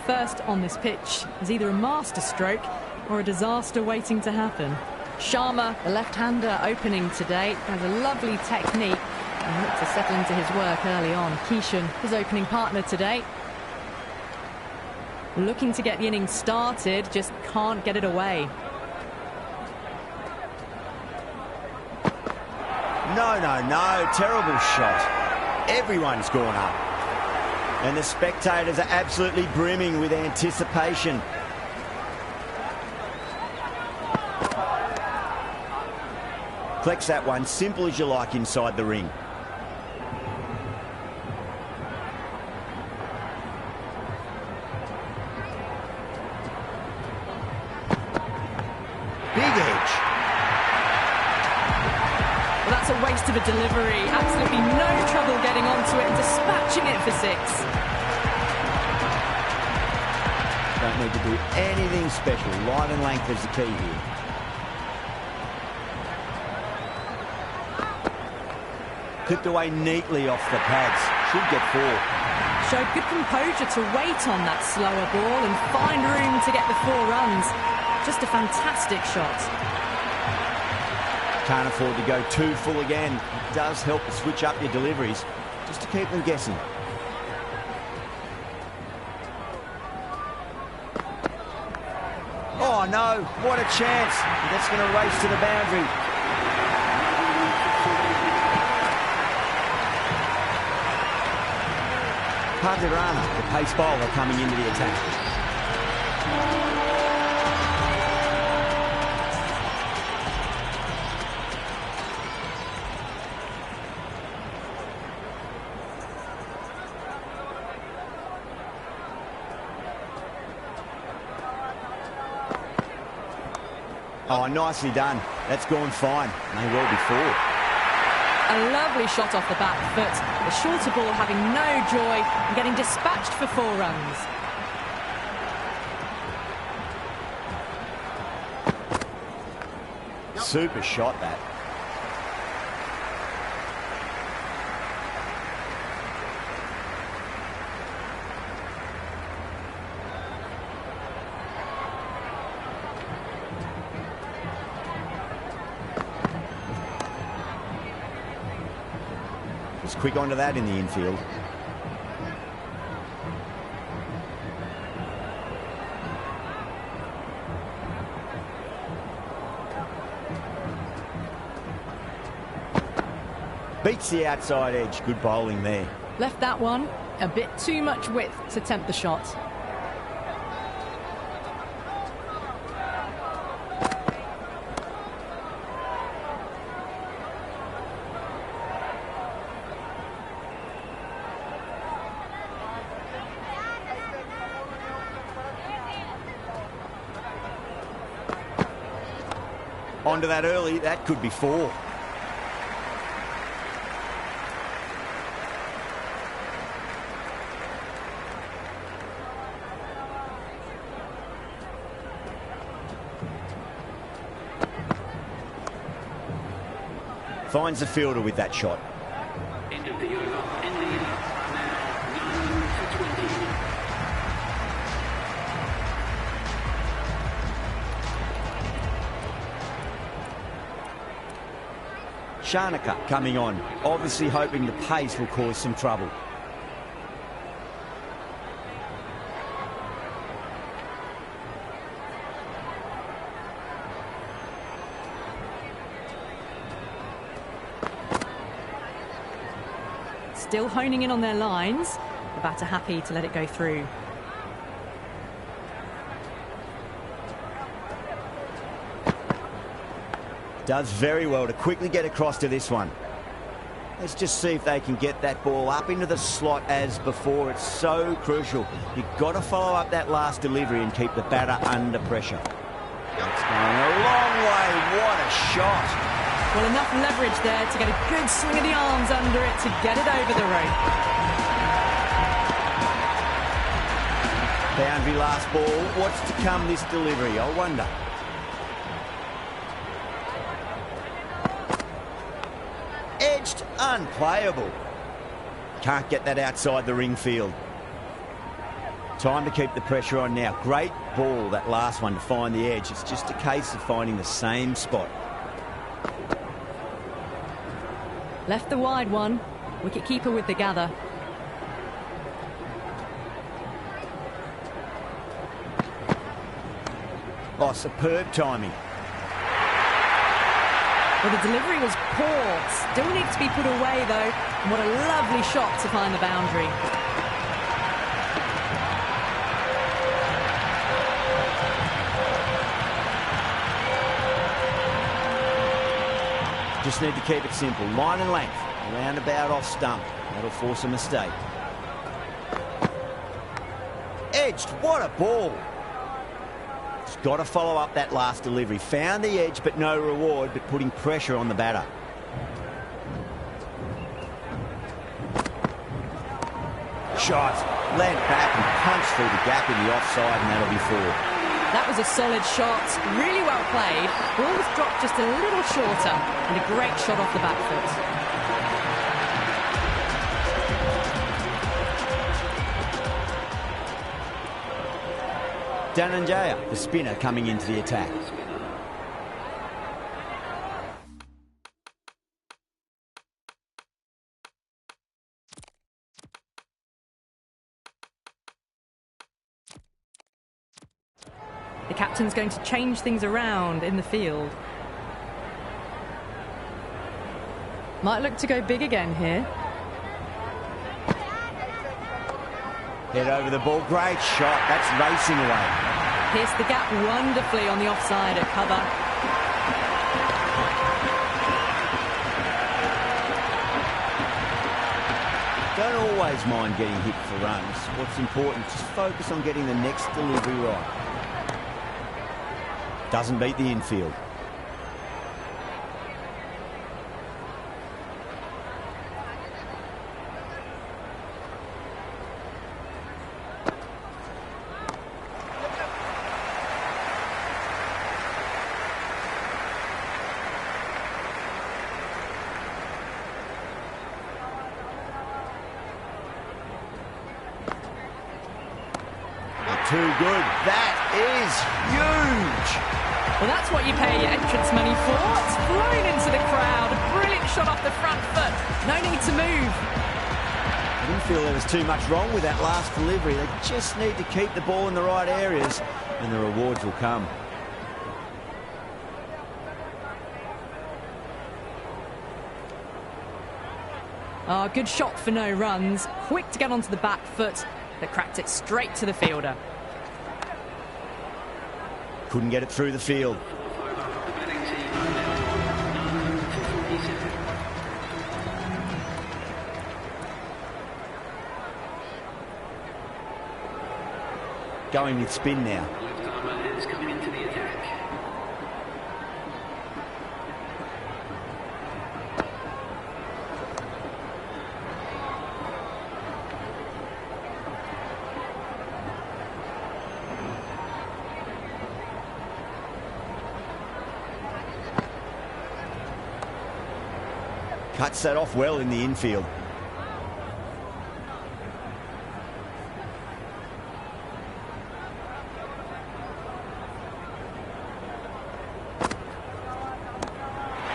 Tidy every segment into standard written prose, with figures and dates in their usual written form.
first on this pitch is either a masterstroke or a disaster waiting to happen. Sharma, the left-hander opening today, has a lovely technique and looked to settle into his work early on. Kishan, his opening partner today, looking to get the innings started, just can't get it away. No, terrible shot. Everyone's gone up. And the spectators are absolutely brimming with anticipation. Collects that one, simple as you like, inside the ring. Big edge. Well, that's a waste of a delivery. Absolutely no trouble getting onto it and dispatching it for 6. Don't need to do anything special. Line and length is the key here. Clipped away neatly off the pads. Should get 4. Showed good composure to wait on that slower ball and find room to get the 4 runs. Just a fantastic shot. Can't afford to go too full again. It does help to switch up your deliveries, just to keep them guessing. Oh no, what a chance. That's going to race to the boundary. Padirana, the pace bowler, coming into the attack. Oh, nicely done. That's gone fine. May well be 4. A lovely shot off the back foot. The shorter ball having no joy and getting dispatched for 4 runs. Super shot, that. Just quick onto that in the infield. Beats the outside edge. Good bowling there. Left that one a bit too much width to tempt the shot. Onto that early, that could be 4. Finds the fielder with that shot. End of the over. India are now 9 for 20. Shanaka coming on, obviously hoping the pace will cause some trouble. Still honing in on their lines. The batter happy to let it go through. Does very well to quickly get across to this one. Let's just see if they can get that ball up into the slot as before. It's so crucial. You've got to follow up that last delivery and keep the batter under pressure. It's going a long way. What a shot. Well, enough leverage there to get a good swing of the arms under it to get it over the rope. Boundary last ball. What's to come this delivery, I wonder. Edged, unplayable. Can't get that outside the ring field. Time to keep the pressure on now. Great ball, that last one, to find the edge. It's just a case of finding the same spot. Left the wide one. Wicket-keeper with the gather. Oh, superb timing. Well, the delivery was poor. Still needs to be put away, though. And what a lovely shot to find the boundary. Just need to keep it simple. Line and length. Roundabout off stump. That'll force a mistake. Edged. What a ball. He's got to follow up that last delivery. Found the edge, but no reward, but putting pressure on the batter. Shot. Land back and punch through the gap in the offside, and that'll be four. That was a solid shot, really well played. Ball was dropped just a little shorter, and a great shot off the back foot. Dhananjaya, the spinner, coming into the attack. The captain's going to change things around in the field. Might look to go big again here. Head over the ball. Great shot. That's racing away. Pierced the gap wonderfully on the offside at cover. Don't always mind getting hit for runs. What's important, just focus on getting the next delivery right. Doesn't beat the infield. Too good. That is huge. Well, that's what you pay your entrance money for. It's flown into the crowd. A brilliant shot off the front foot. No need to move. I didn't feel there was too much wrong with that last delivery. They just need to keep the ball in the right areas, and the rewards will come. Oh, good shot for no runs. Quick to get onto the back foot, but cracked it straight to the fielder. Couldn't get it through the field. Going with spin now. Is coming into the attack. Cuts that off well in the infield.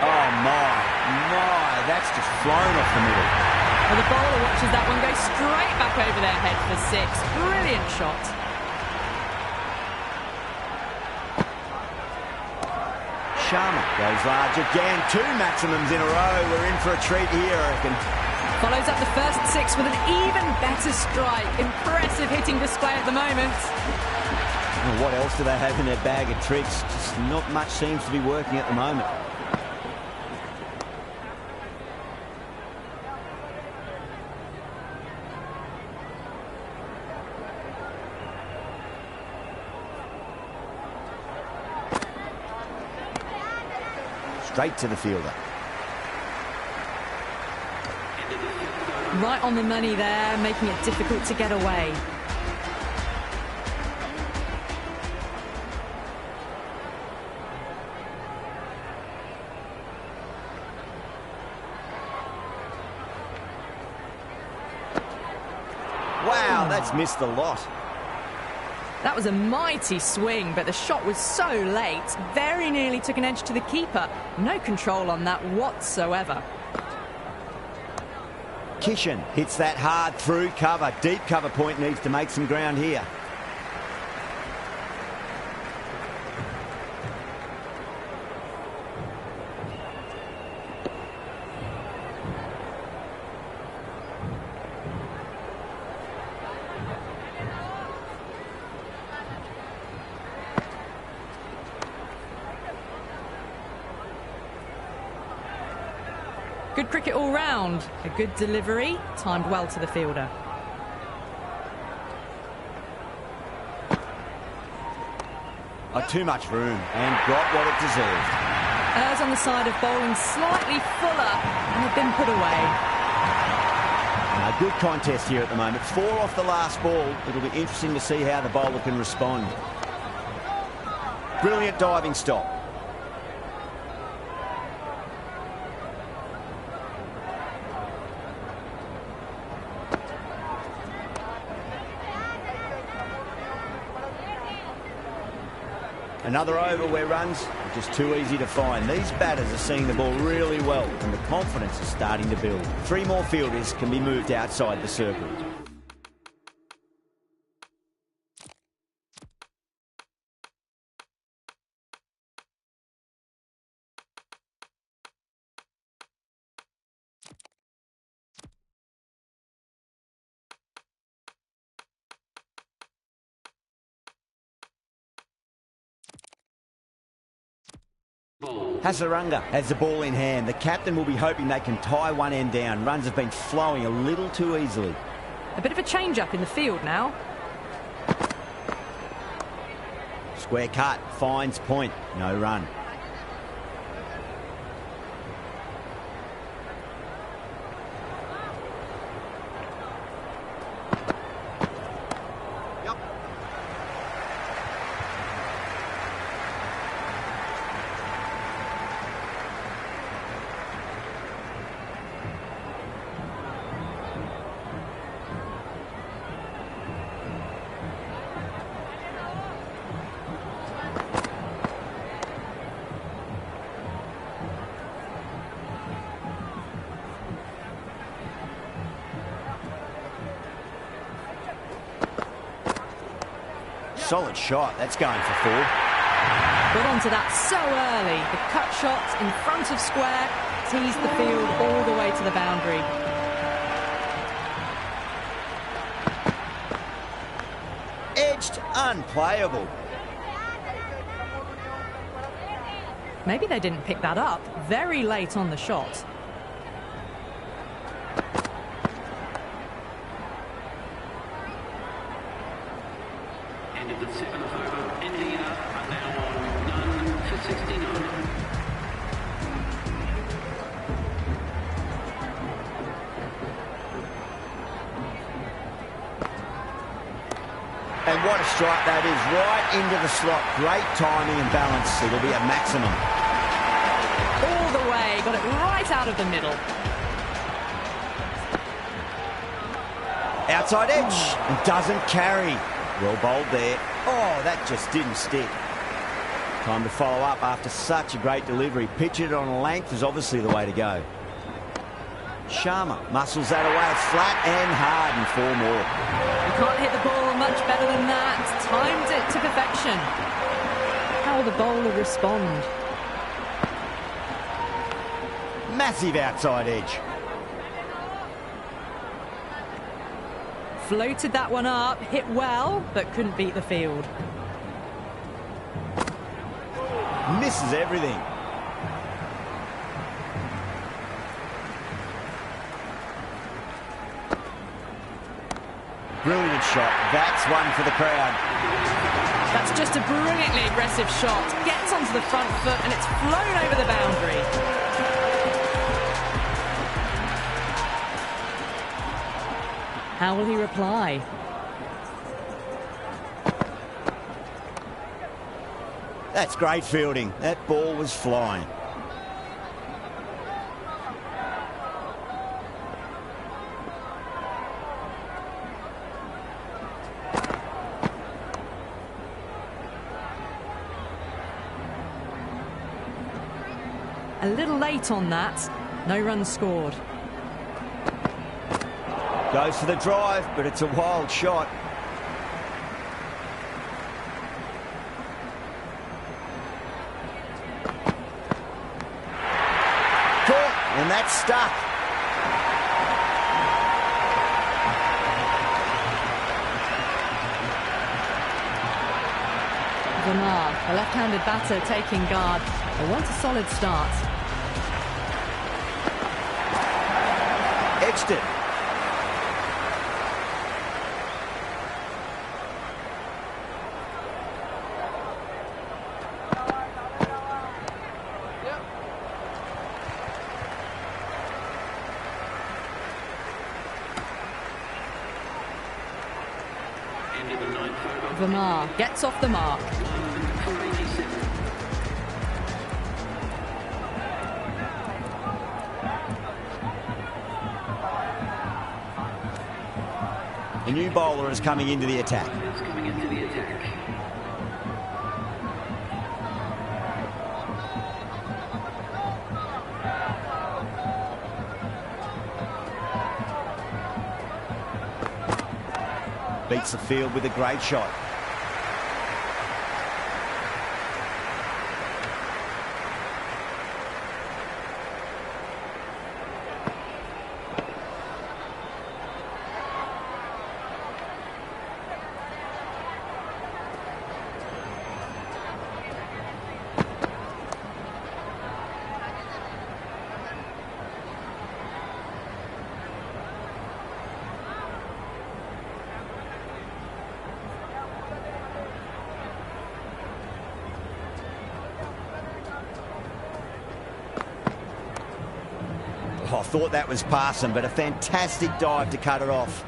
Oh my, that's just flown off the middle. Well, the bowler watches that one go straight back over their head for six. Brilliant shot. Sharma goes large again. Two maximums in a row. We're in for a treat here, I reckon. Follows up the first six with an even better strike. Impressive hitting display at the moment. Well, what else do they have in their bag of tricks? Just not much seems to be working at the moment. Straight to the fielder. Right on the money there, making it difficult to get away. Wow, that's missed the lot. That was a mighty swing, but the shot was so late. Very nearly took an edge to the keeper. No control on that whatsoever. Kishan hits that hard through cover. Deep cover point needs to make some ground here. Good cricket all round. A good delivery, timed well to the fielder. Too much room and got what it deserved. Errs on the side of bowling slightly fuller and had been put away. A good contest here at the moment. 4 off the last ball. It'll be interesting to see how the bowler can respond. Brilliant diving stop. Another over where runs are just too easy to find. These batters are seeing the ball really well and the confidence is starting to build. 3 more fielders can be moved outside the circle. Hasaranga has the ball in hand. The captain will be hoping they can tie one end down. Runs have been flowing a little too easily. A bit of a change-up in the field now. Square cut, finds point, no run. Solid shot. That's going for 4. Got onto that so early. The cut shot in front of square teased the field all the way to the boundary. Edged, unplayable. Maybe they didn't pick that up. Very late on the shot. End of the 7th over. India are now on 9 for 69. And what a strike that is, right into the slot. Great timing and balance. It'll be a maximum. All the way, got it right out of the middle. Outside edge, and doesn't carry. Well bowled there. Oh, that just didn't stick. Time to follow up after such a great delivery. Pitch it on a length is obviously the way to go. Sharma muscles that away. It's flat and hard and 4 more. You can't hit the ball much better than that. Timed it to perfection. How will the bowler respond? Massive outside edge. Floated that one up, hit well, but couldn't beat the field. Misses everything. Brilliant shot. That's one for the crowd. That's just a brilliantly aggressive shot. Gets onto the front foot and it's flown over the boundary. How will he reply? That's great fielding. That ball was flying. A little late on that. No runs scored. Goes for the drive, but it's a wild shot. Caught, and that's stuck. Verma, the left-handed batter taking guard. They want a solid start. Edged it. Verma gets off the mark. The new bowler is coming into the attack. Beats the field with a great shot. I thought that was passing, but a fantastic dive to cut it off.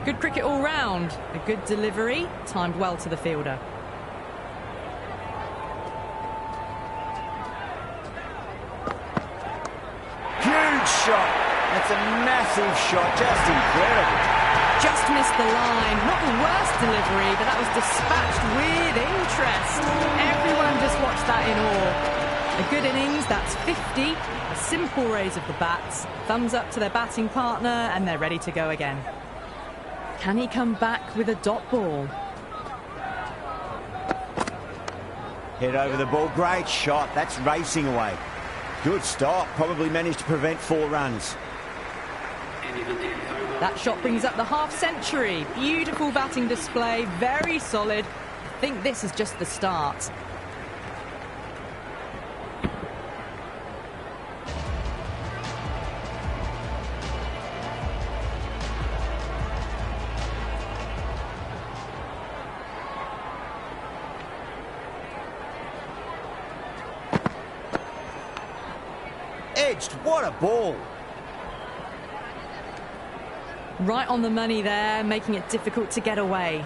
Good cricket all round. A good delivery, timed well to the fielder. Shot. That's a massive shot, just incredible. Just missed the line. Not the worst delivery, but that was dispatched with interest. Everyone just watched that in awe. A good innings, that's 50. A simple raise of the bats. Thumbs up to their batting partner, and they're ready to go again. Can he come back with a dot ball? Head over the ball, great shot. That's racing away. Good stop, probably managed to prevent 4 runs. That shot brings up the half-century. Beautiful batting display, very solid. I think this is just the start. Edged, what a ball. Right on the money there, making it difficult to get away.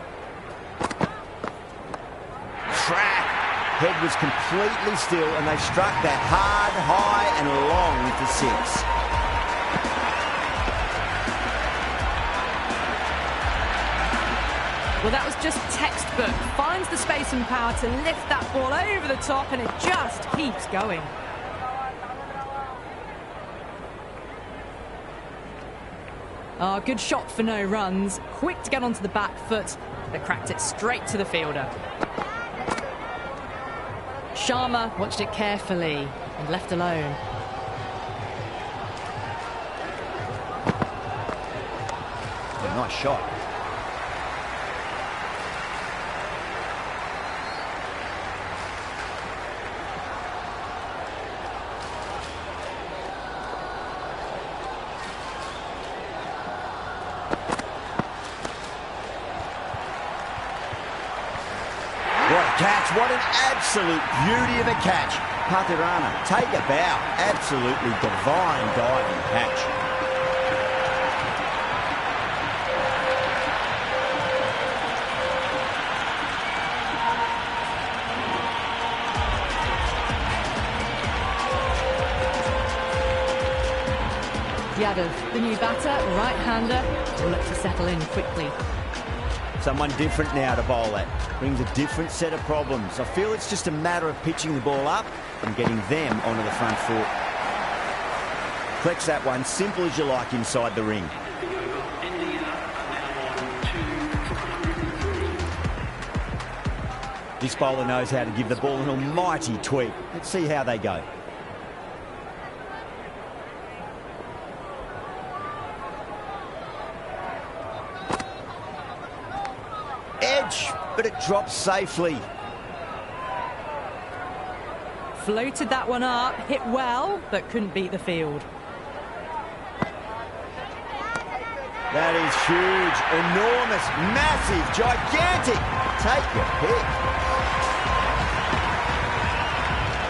Track. Head was completely still, and they struck that hard, high and long for 6. Well, that was just textbook. Finds the space and power to lift that ball over the top, and it just keeps going. Oh, good shot for no runs. Quick to get onto the back foot, but cracked it straight to the fielder. Sharma watched it carefully and left alone. A nice shot. Catch, what an absolute beauty of a catch. Pathirana, take a bow. Absolutely divine diving catch. Yadav, the new batter, right-hander, will look to settle in quickly. Someone different now to bowl at. Brings a different set of problems. I feel it's just a matter of pitching the ball up and getting them onto the front foot. Collects that one, simple as you like, inside the ring. This bowler knows how to give the ball an almighty tweak. Let's see how they go. Edge, but it drops safely. Floated that one up, hit well, but couldn't beat the field. That is huge, enormous, massive, gigantic. Take your pick.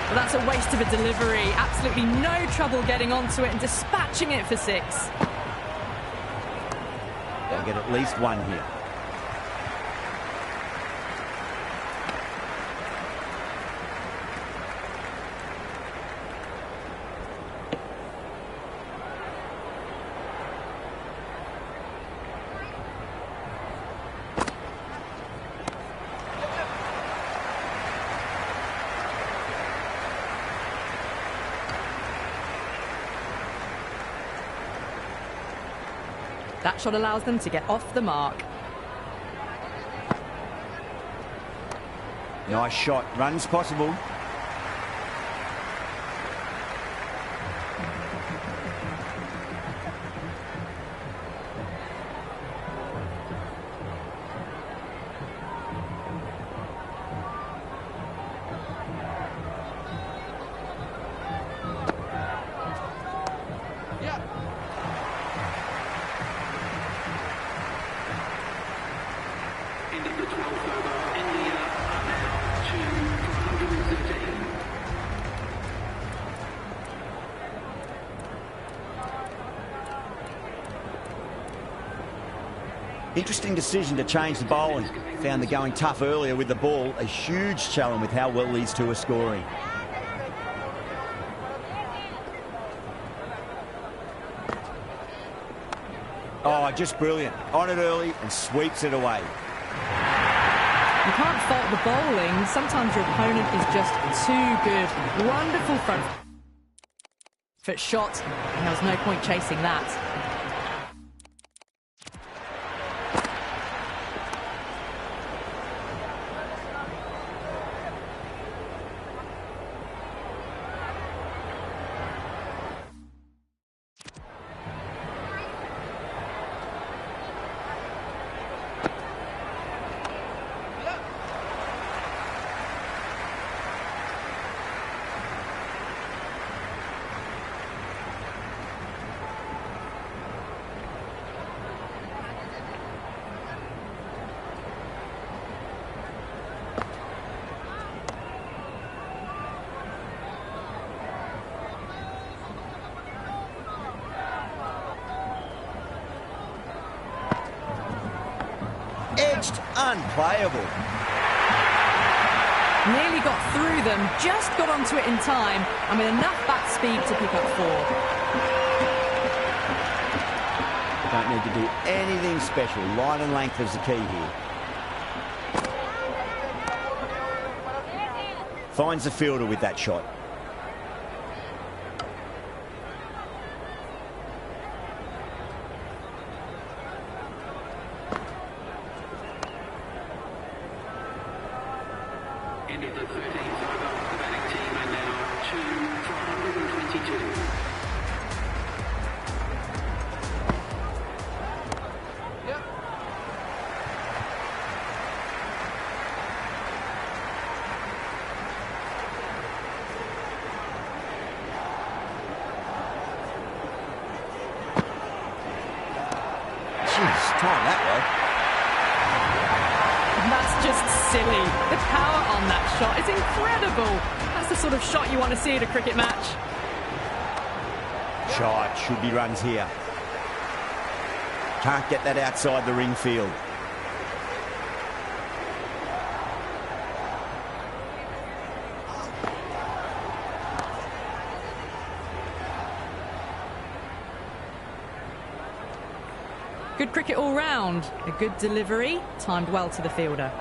Well, that's a waste of a delivery. Absolutely no trouble getting onto it and dispatching it for 6. They'll get at least one here. That shot allows them to get off the mark. Nice shot. Runs possible. End of the 12th over. India are now 2 for 113. Interesting decision to change the bowling. Found the going tough earlier with the ball. A huge challenge with how well these two are scoring. Oh, just brilliant. On it early and sweeps it away. You can't fault the bowling. Sometimes your opponent is just too good. Wonderful front foot shot, and there was no point chasing that. Edged, unplayable. Nearly got through them, just got onto it in time, and with enough bat speed to pick up 4. Don't need to do anything special. Line and length is the key here. Finds the fielder with that shot. End of the 13th over. The batting team are now 2 for 122. Jeez, time that well. That's just silly. The power on that shot is incredible. That's the sort of shot you want to see at a cricket match. Shot, should be runs here. Can't get that outside the ring field. Good cricket all round. A good delivery, timed well to the fielder.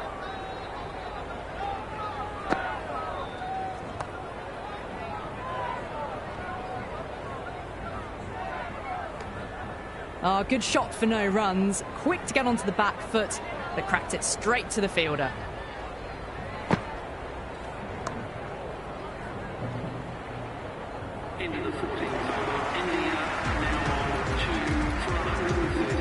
Oh, good shot for no runs. Quick to get onto the back foot, but cracked it straight to the fielder. Into the 14th over. India now on 2 for 130.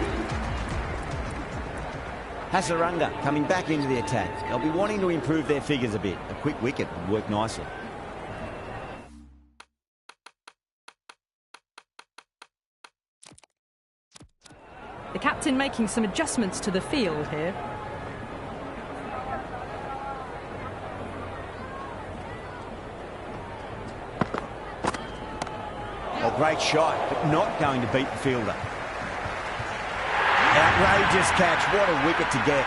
Hasaranga coming back into the attack. They'll be wanting to improve their figures a bit. A quick wicket would work nicely. The captain making some adjustments to the field here. Oh, great shot, but not going to beat the fielder. Outrageous catch. What a wicket to get.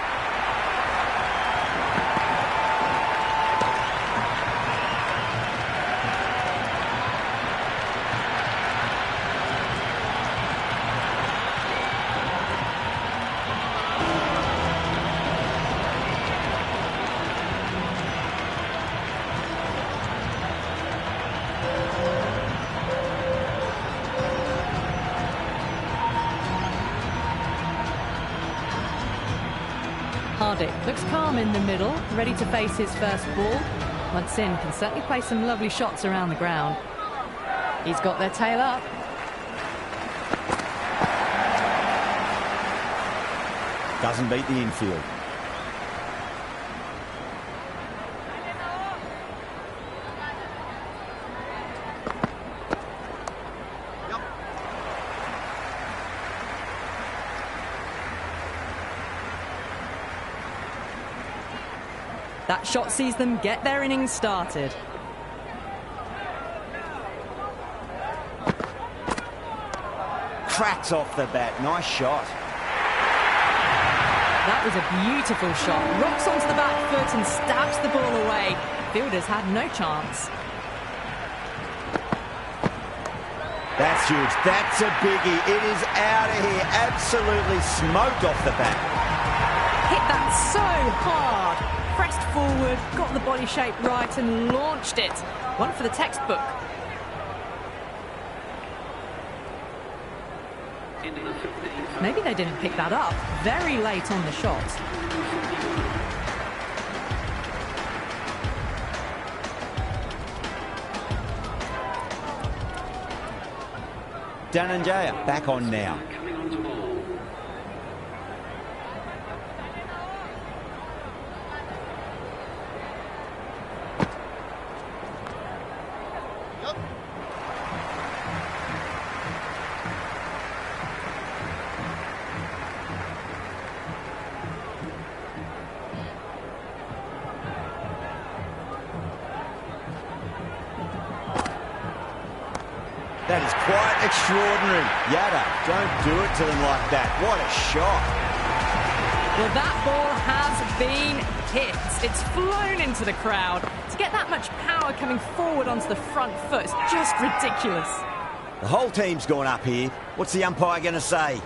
Hardik looks calm in the middle, ready to face his first ball. Munson can certainly play some lovely shots around the ground. He's got their tail up. Doesn't beat the infield. That shot sees them get their innings started. Cracks off the bat. Nice shot. That was a beautiful shot. Rocks onto the back foot and stabs the ball away. Fielders had no chance. That's huge. That's a biggie. It is out of here. Absolutely smoked off the bat. Hit that so hard. Pressed forward, got the body shape right and launched it. One for the textbook. Into the 15th. Maybe they didn't pick that up. Very late on the shot. Dhananjaya back on now. Coming on to ball. That is quite extraordinary. Yada, don't do it to them like that. What a shot. Well, that ball has been hit. It's flown into the crowd. To get that much power coming forward onto the front foot is just ridiculous. The whole team's gone up here. What's the umpire going to say?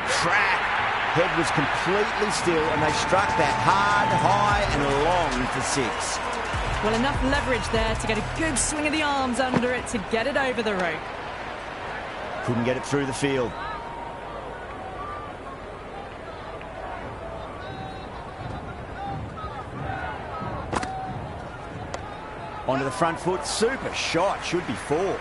Track. Head was completely still and they struck that hard, high and long for 6. Well, enough leverage there to get a good swing of the arms under it to get it over the rope. Couldn't get it through the field. Onto the front foot. Super shot. Should be 4. End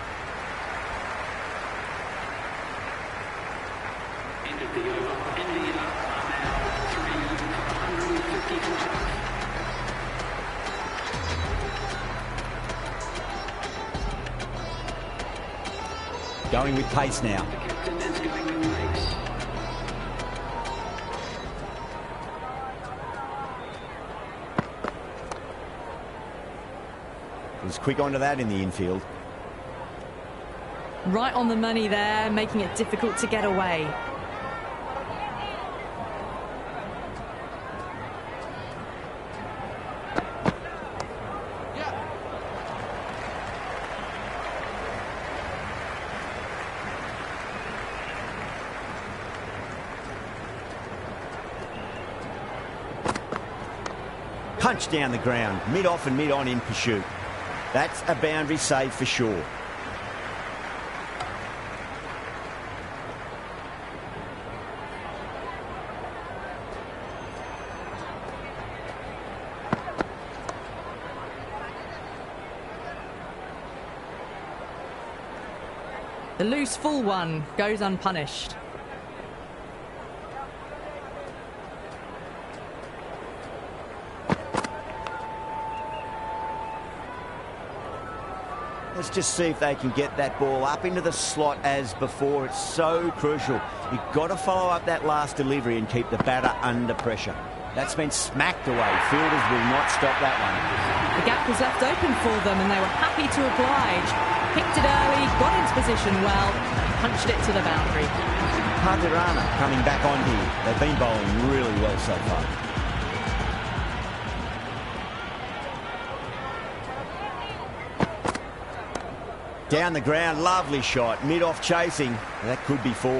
of the over. India are now 3 for 155. Going with pace now. The captain is going with pace. Was quick onto that in the infield. Right on the money there, making it difficult to get away. Punch down the ground, mid-off and mid-on in pursuit. That's a boundary save for sure. The loose full one goes unpunished. Let's just see if they can get that ball up into the slot as before. It's so crucial. You've got to follow up that last delivery and keep the batter under pressure. That's been smacked away. Fielders will not stop that one. The gap was left open for them and they were happy to oblige. Picked it early, got into position well, and punched it to the boundary. Patirana coming back on here. They've been bowling really well so far. Down the ground, lovely shot. Mid-off chasing. That could be 4.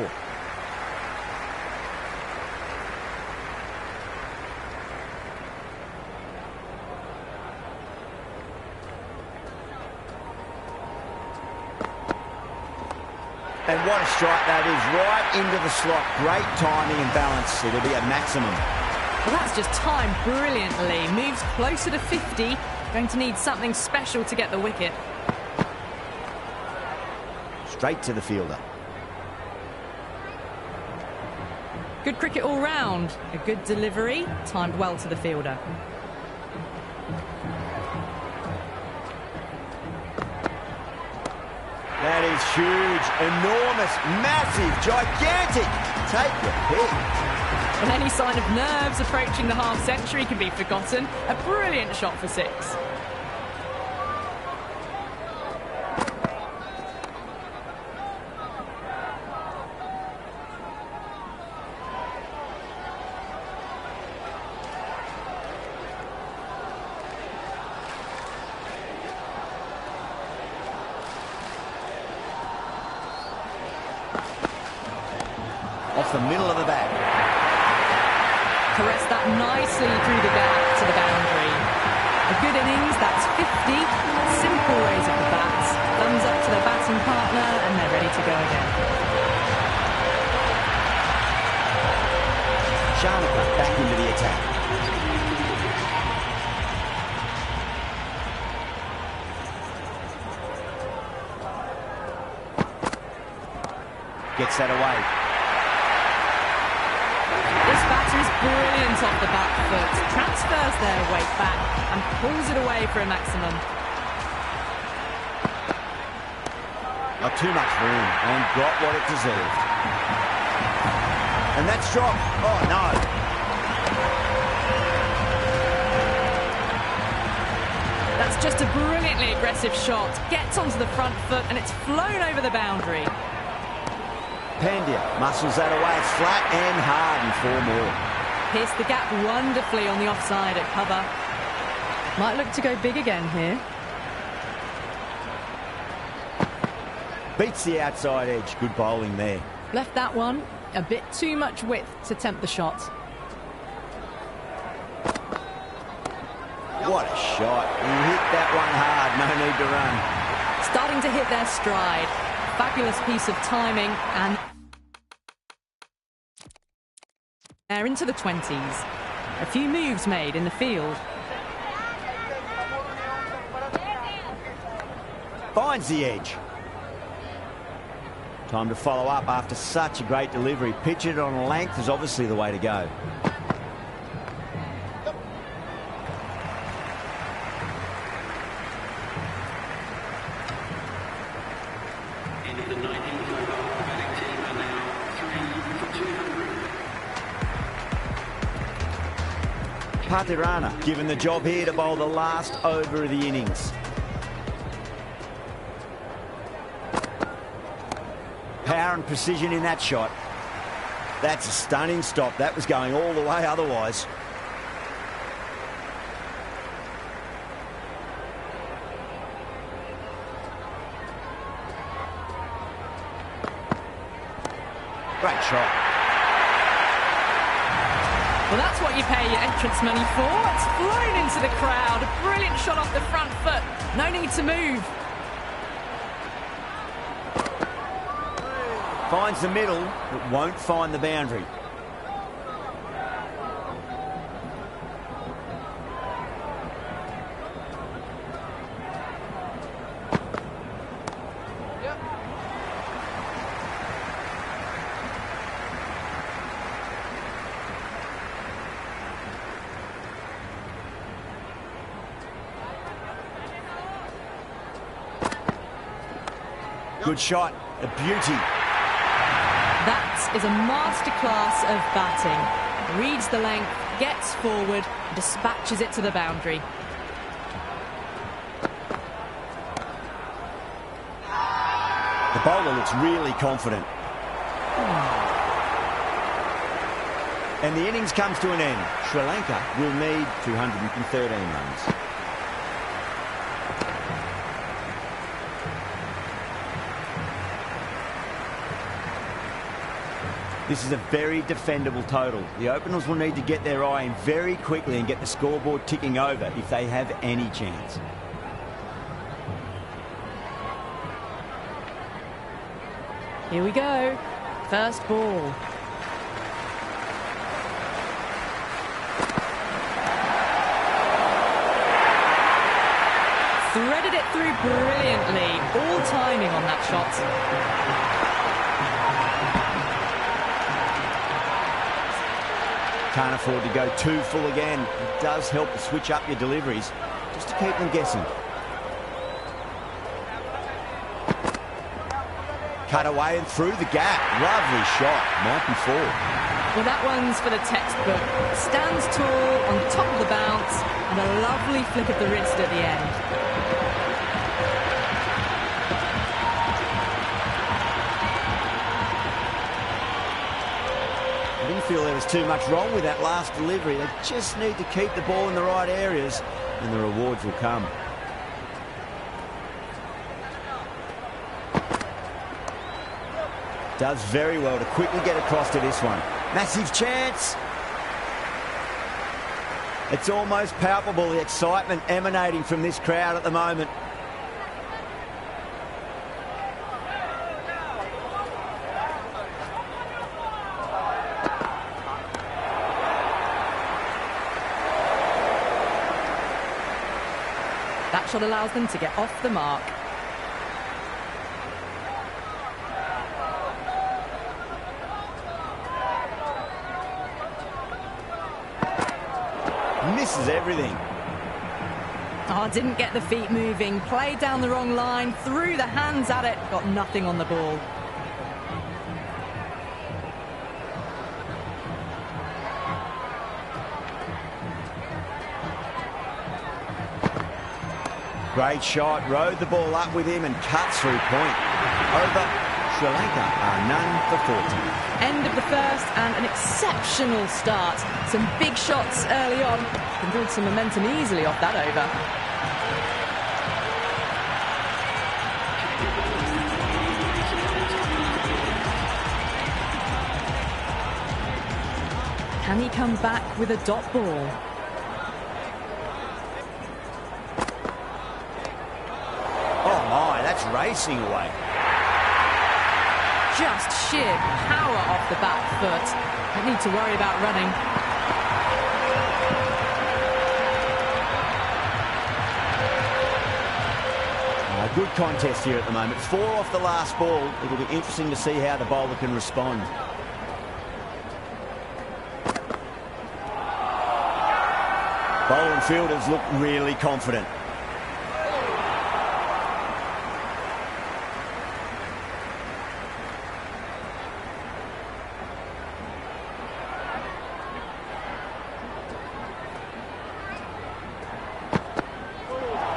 And what a strike that is, right into the slot. Great timing and balance. It'll be a maximum. Well, that's just timed brilliantly. Moves closer to 50. Going to need something special to get the wicket. Straight to the fielder. Good cricket all round. A good delivery, timed well to the fielder. That is huge, enormous, massive, gigantic. Take the pick. Well, any sign of nerves approaching the half century can be forgotten. A brilliant shot for 6. Off the middle of the bat. Caressed that nicely through the gap to the boundary. A good innings, that's 50. Simple raise of the bats. Thumbs up to the batting partner and they're ready to go again. Sharma back into the attack. Gets that away. This batter is brilliant off the back foot. Transfers their weight back and pulls it away for a maximum. Not too much room and got what it deserved. And that's dropped. Oh, no. That's just a brilliantly aggressive shot. Gets onto the front foot and it's flown over the boundary. Pandya muscles that away. It's flat and hard and 4 more. Pierced the gap wonderfully on the offside at cover. Might look to go big again here. Beats the outside edge. Good bowling there. Left that one. A bit too much width to tempt the shot. What a shot. He hit that one hard. No need to run. Starting to hit their stride. Fabulous piece of timing and they're into the 20s. A few moves made in the field. Finds the edge. Time to follow up after such a great delivery. Pitch it on a length is obviously the way to go. End of the 19th over. The batting team are now 3 for 200. Patirana given the job here to bowl the last over of the innings. Power and precision in that shot. That's a stunning stop. That was going all the way otherwise. Great shot. Well, that's what you pay your entrance money for. It's flown into the crowd. A brilliant shot off the front foot. No need to move. Finds the middle, but won't find the boundary. Good shot, a beauty. That is a masterclass of batting. Reads the length, gets forward, dispatches it to the boundary. The bowler looks really confident. And the innings comes to an end. Sri Lanka will need 213 runs. This is a very defendable total. The openers will need to get their eye in very quickly and get the scoreboard ticking over if they have any chance. Here we go. First ball. Threaded it through brilliantly. All timing on that shot. Can't afford to go too full again. It does help to switch up your deliveries, just to keep them guessing. Cut away and through the gap. Lovely shot. Might be four. Well, that one's for the textbook. Stands tall on top of the bounce and a lovely flick of the wrist at the end. I didn't feel there was too much wrong with that last delivery. They just need to keep the ball in the right areas and the rewards will come. Does very well to quickly get across to this one. Massive chance. It's almost palpable, the excitement emanating from this crowd at the moment. That shot allows them to get off the mark. Misses everything. Oh, didn't get the feet moving. Played down the wrong line, threw the hands at it, got nothing on the ball. Great shot, rode the ball up with him and cuts through point. Over, Sri Lanka are none for 40. End of the first and an exceptional start. Some big shots early on. Can build some momentum easily off that over. Can he come back with a dot ball? That's racing away. Just sheer power off the back foot. Don't need to worry about running. Good contest here at the moment. 4 off the last ball. It'll be interesting to see how the bowler can respond. Bowler and fielders look really confident.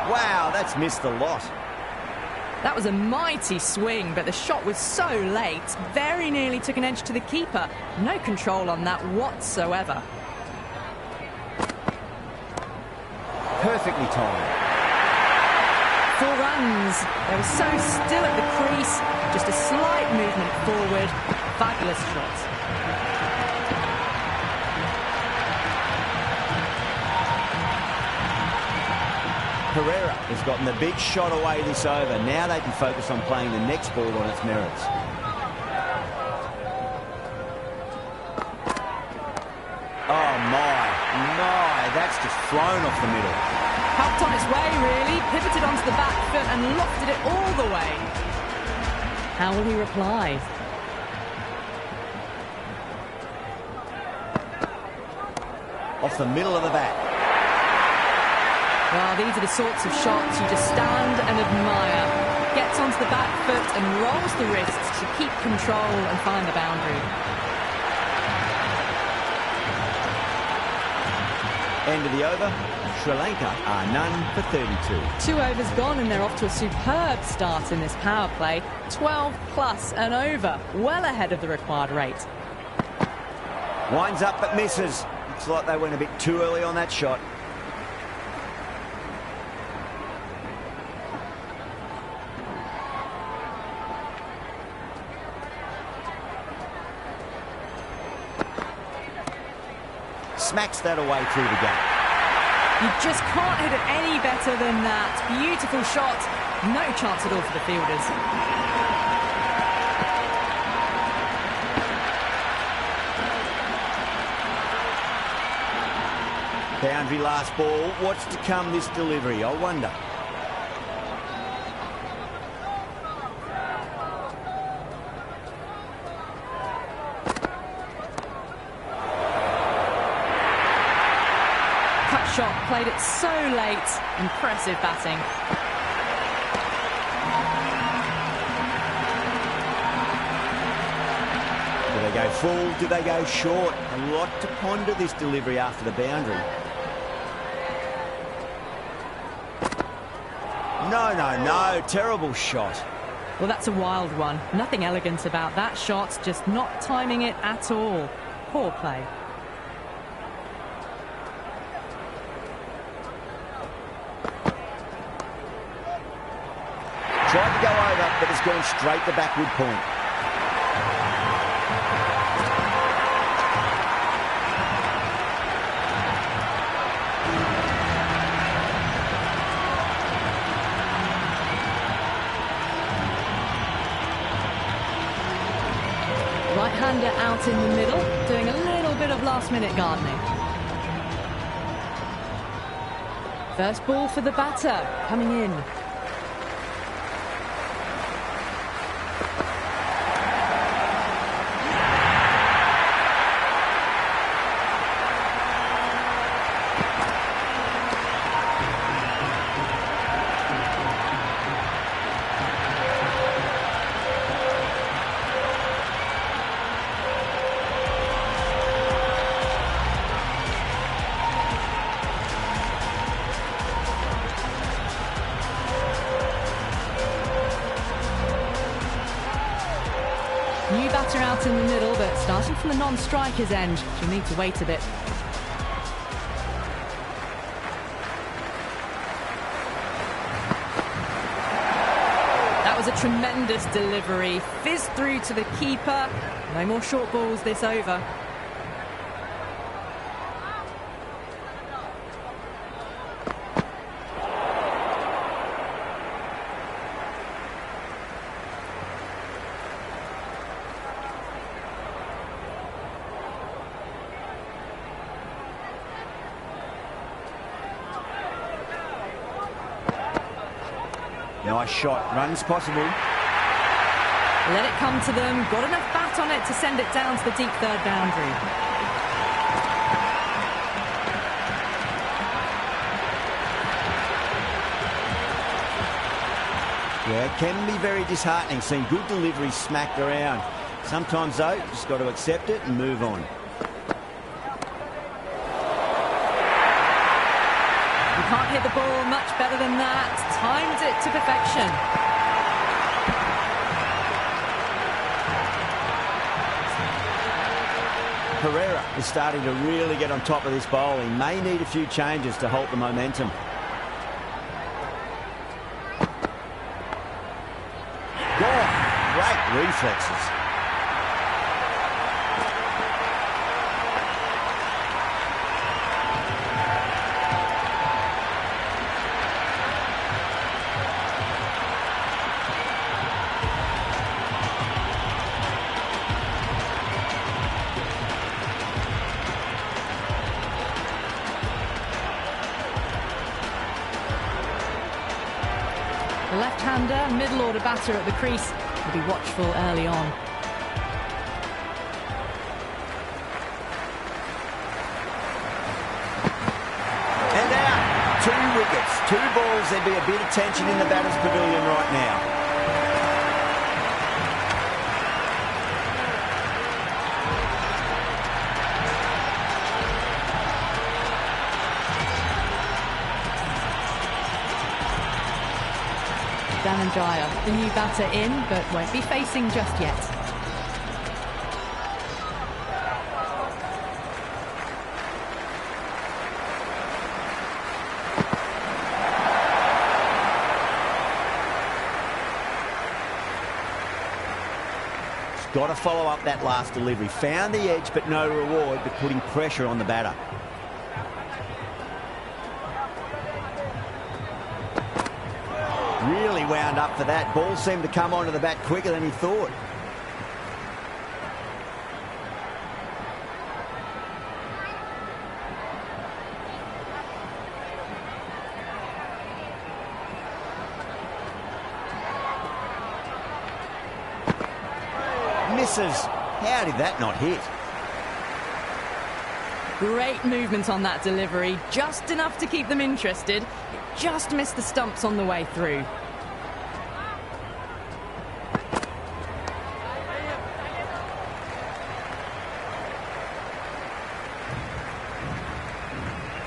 Wow, that's missed a lot. That was a mighty swing, but the shot was so late. Very nearly took an edge to the keeper. No control on that whatsoever. Perfectly timed. 4 runs. They were so still at the crease. Just a slight movement forward. Fabulous shot. Herrera has gotten the big shot away this over. Now they can focus on playing the next ball on its merits. Oh, my, that's just flown off the middle. Helped on its way, really. Pivoted onto the back foot and lofted it all the way. How will he reply? Off the middle of the bat. Well, these are the sorts of shots you just stand and admire. Gets onto the back foot and rolls the wrists to keep control and find the boundary. End of the over. Sri Lanka are none for 32. 2 overs gone and they're off to a superb start in this power play. 12 plus and over, well ahead of the required rate. Winds up but misses. Looks like they went a bit too early on that shot. Smacks that away through the gap. You just can't hit it any better than that. Beautiful shot. No chance at all for the fielders. Boundary last ball. What's to come this delivery, I wonder. Shot, played it so late. Impressive batting. Do they go full? Do they go short? A lot to ponder this delivery after the boundary. No. Terrible shot. Well, that's a wild one. Nothing elegant about that shot. Just not timing it at all. Poor play. Tried to go over, but it's gone straight to backward point. Right-hander out in the middle, doing a little bit of last-minute gardening. First ball for the batter, coming in. New batter out in the middle, but starting from the non-striker's end, she'll need to wait a bit. That was a tremendous delivery. Fizzed through to the keeper. No more short balls this over. Nice shot. Runs possible. Let it come to them. Got enough bat on it to send it down to the deep third boundary. Yeah, it can be very disheartening seeing good deliveries smacked around. Sometimes, though, you just got to accept it and move on. Can't hit the ball much better than that. Timed it to perfection. Herrera is starting to really get on top of this bowl. He may need a few changes to halt the momentum. Gone. Great reflexes. left-hander, middle-order batter at the crease will be watchful early on. And out. 2 wickets, 2 balls. There'd be a bit of tension in the batter's pavilion right now. Dhananjaya, the new batter in, but won't be facing just yet. He's got to follow up that last delivery. Found the edge, but no reward, but putting pressure on the batter. Really wound up for that. Ball seemed to come onto the bat quicker than he thought. Misses. How did that not hit? Great movement on that delivery. Just enough to keep them interested. It just missed the stumps on the way through.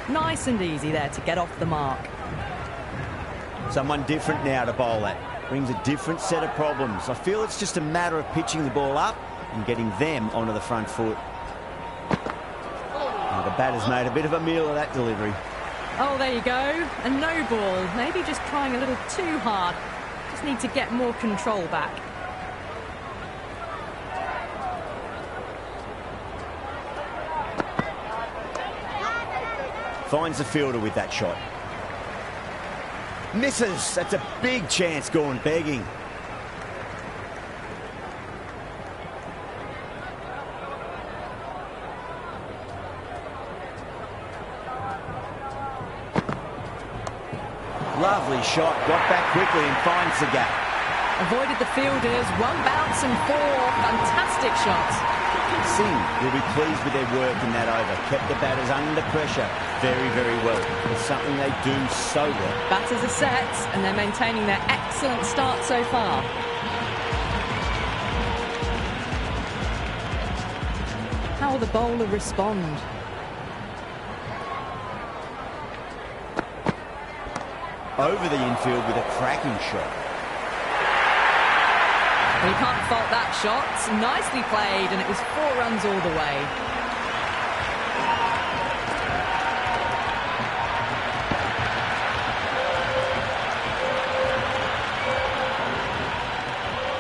Nice and easy there to get off the mark. Someone different now to bowl at. Brings a different set of problems. I feel it's just a matter of pitching the ball up and getting them onto the front foot. Oh, the batter's made a bit of a meal of that delivery. Oh, there you go. A no ball. Maybe just trying a little too hard. Just need to get more control back. Finds the fielder with that shot. Misses. That's a big chance gone begging. Lovely shot. Got back quickly and finds the gap. Avoided the fielders. 1 bounce and 4. Fantastic shots. Singh will be pleased with their work in that over. Kept the batters under pressure very, very well. It's something they do so well. Batters are set and they're maintaining their excellent start so far. How will the bowler respond? Over the infield with a cracking shot. Well, you can't fault that shot. Nicely played, and it was 4 runs all the way.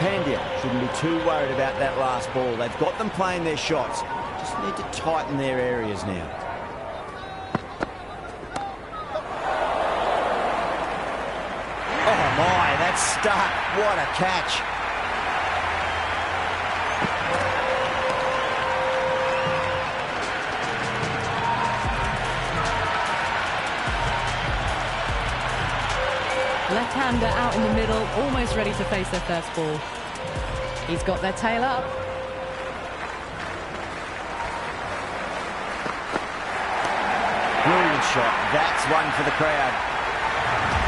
Pandya shouldn't be too worried about that last ball. They've got them playing their shots. Just need to tighten their areas now. Oh my, that's stuck. What a catch. Left-hander out in the middle, almost ready to face their first ball. He's got their tail up. Brilliant shot. That's one for the crowd.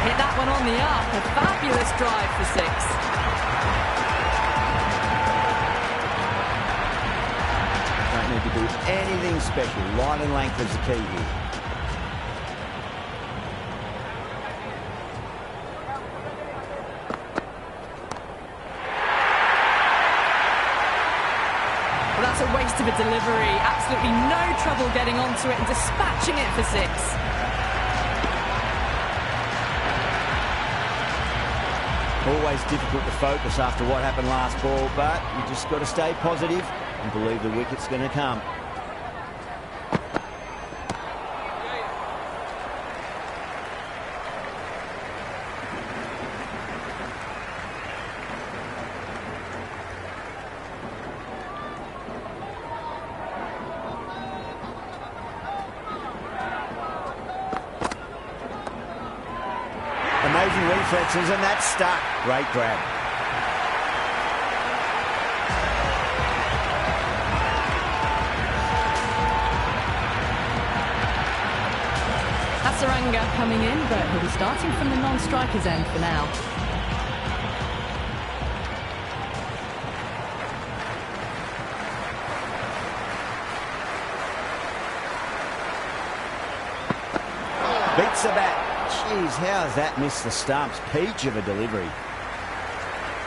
Hit that one on the up. A fabulous drive for 6. Don't need to do anything special. Line and length is the key here. Well, that's a waste of a delivery. Absolutely no trouble getting onto it and dispatching it for 6. Always difficult to focus after what happened last ball, but you just got to stay positive and believe the wicket's going to come. Amazing defences, and that's stuck. Great grab. Hasaranga coming in, but he'll be starting from the non-striker's end for now. Beats the bat. Jeez, how has that missed the stumps? Peach of a delivery.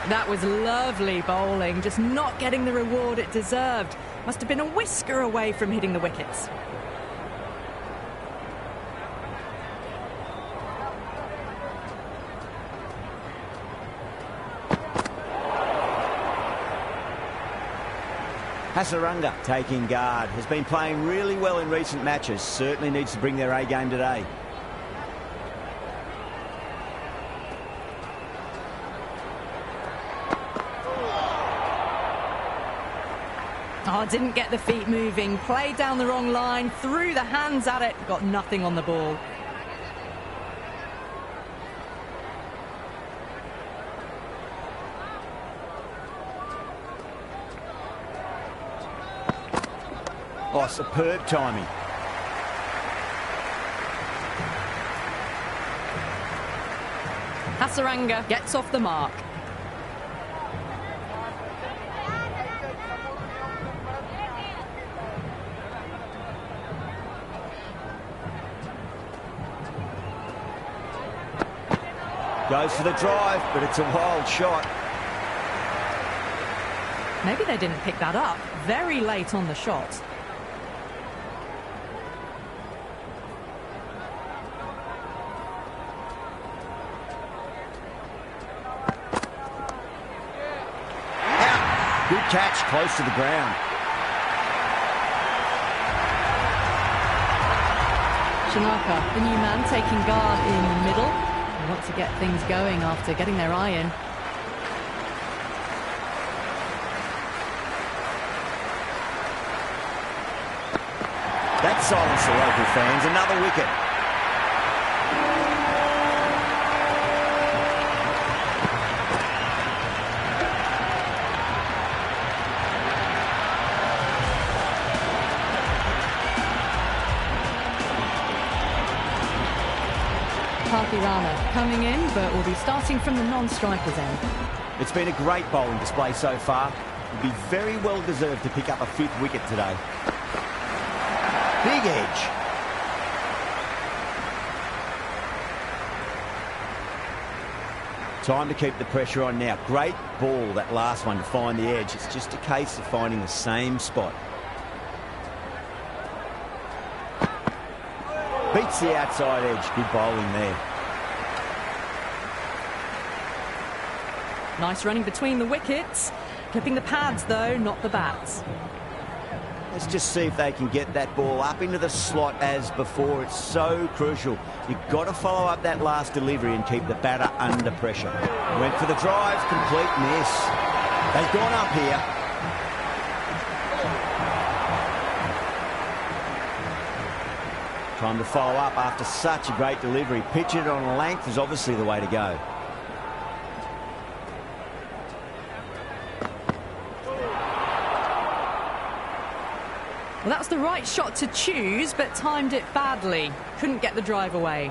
That was lovely bowling, just not getting the reward it deserved. Must have been a whisker away from hitting the wickets. Hasaranga taking guard. Has been playing really well in recent matches. Certainly needs to bring their A game today. Oh, didn't get the feet moving. Played down the wrong line. Threw the hands at it. Got nothing on the ball. Oh, superb timing. Hasaranga gets off the mark. Goes for the drive, but it's a wild shot. Maybe they didn't pick that up. Very late on the shot. Out. Good catch, close to the ground. Sri Lanka, the new man, taking guard in the middle. They want to get things going after getting their eye in. That silenced the local fans. Another wicket. Rana coming in, but will be starting from the non-striker's end. It's been a great bowling display so far. Would be very well deserved to pick up a 5th wicket today. Big edge. Time to keep the pressure on now. Great ball, that last one, to find the edge. It's just a case of finding the same spot. Beats the outside edge. Good bowling there. Nice running between the wickets. Clipping the pads, though, not the bats. Let's just see if they can get that ball up into the slot as before. It's so crucial. You've got to follow up that last delivery and keep the batter under pressure. Went for the drive, complete miss. They've gone up here. Time to follow up after such a great delivery. Pitch it on length is obviously the way to go. Well, that's the right shot to choose, but timed it badly. Couldn't get the drive away.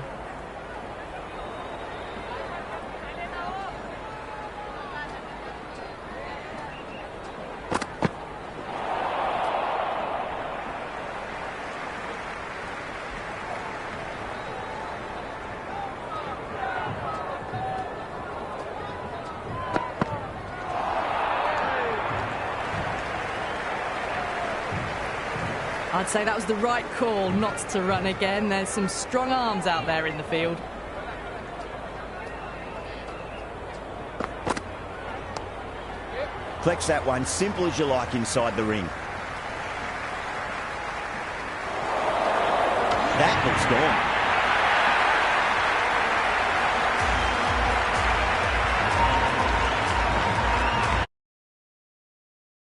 I'd say that was the right call not to run again. There's some strong arms out there in the field. Collects that one, simple as you like, inside the ring. That looks gone.